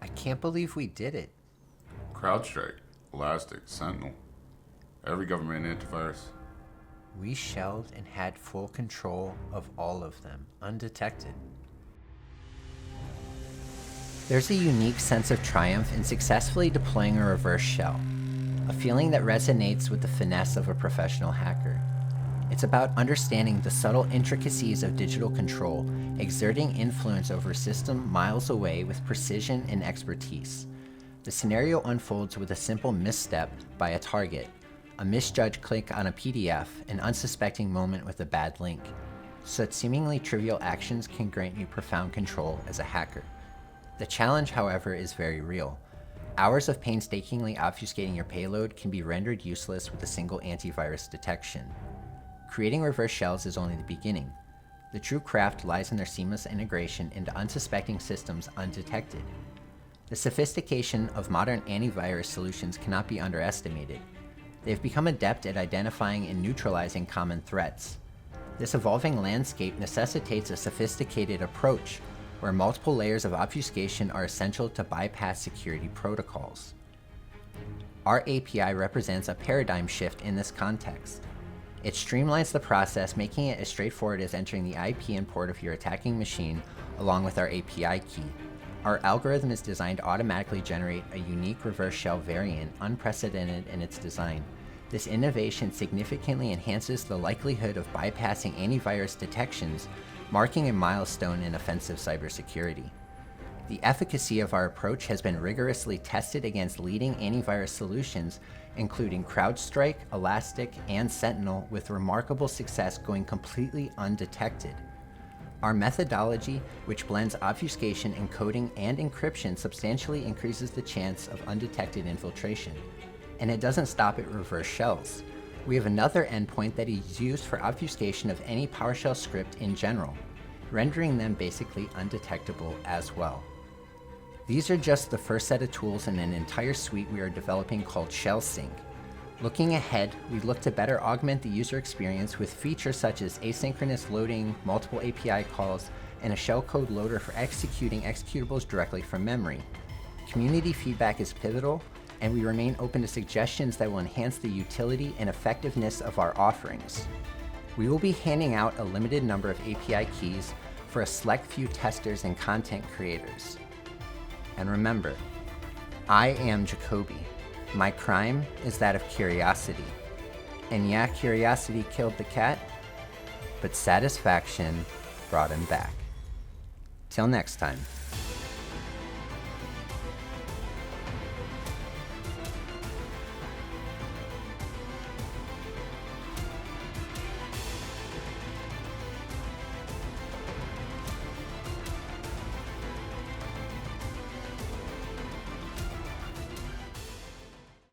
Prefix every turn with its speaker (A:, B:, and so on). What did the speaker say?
A: I can't believe we did it.
B: CrowdStrike, Elastic, Sentinel, every government antivirus.
A: We shelled and had full control of all of them, undetected. There's a unique sense of triumph in successfully deploying a reverse shell, a feeling that resonates with the finesse of a professional hacker. It's about understanding the subtle intricacies of digital control, exerting influence over a system miles away with precision and expertise. The scenario unfolds with a simple misstep by a target, a misjudged click on a PDF, an unsuspecting moment with a bad link. Such seemingly trivial actions can grant you profound control as a hacker. The challenge, however, is very real. Hours of painstakingly obfuscating your payload can be rendered useless with a single antivirus detection. Creating reverse shells is only the beginning. The true craft lies in their seamless integration into unsuspecting systems undetected. The sophistication of modern antivirus solutions cannot be underestimated. They've become adept at identifying and neutralizing common threats. This evolving landscape necessitates a sophisticated approach, where multiple layers of obfuscation are essential to bypass security protocols. Our API represents a paradigm shift in this context. It streamlines the process, making it as straightforward as entering the IP and port of your attacking machine along with our API key. Our algorithm is designed to automatically generate a unique reverse shell variant, unprecedented in its design. This innovation significantly enhances the likelihood of bypassing antivirus detections, marking a milestone in offensive cybersecurity. The efficacy of our approach has been rigorously tested against leading antivirus solutions, including CrowdStrike, Elastic, and Sentinel, with remarkable success going completely undetected. Our methodology, which blends obfuscation, encoding, and encryption, substantially increases the chance of undetected infiltration. And it doesn't stop at reverse shells. We have another endpoint that is used for obfuscation of any PowerShell script in general, rendering them basically undetectable as well. These are just the first set of tools in an entire suite we are developing called ShellSync. Looking ahead, we look to better augment the user experience with features such as asynchronous loading, multiple API calls, and a shellcode loader for executing executables directly from memory. Community feedback is pivotal, and we remain open to suggestions that will enhance the utility and effectiveness of our offerings. We will be handing out a limited number of API keys for a select few testers and content creators. And remember, I am Jakoby. My crime is that of curiosity. And yeah, curiosity killed the cat, but satisfaction brought him back. Till next time.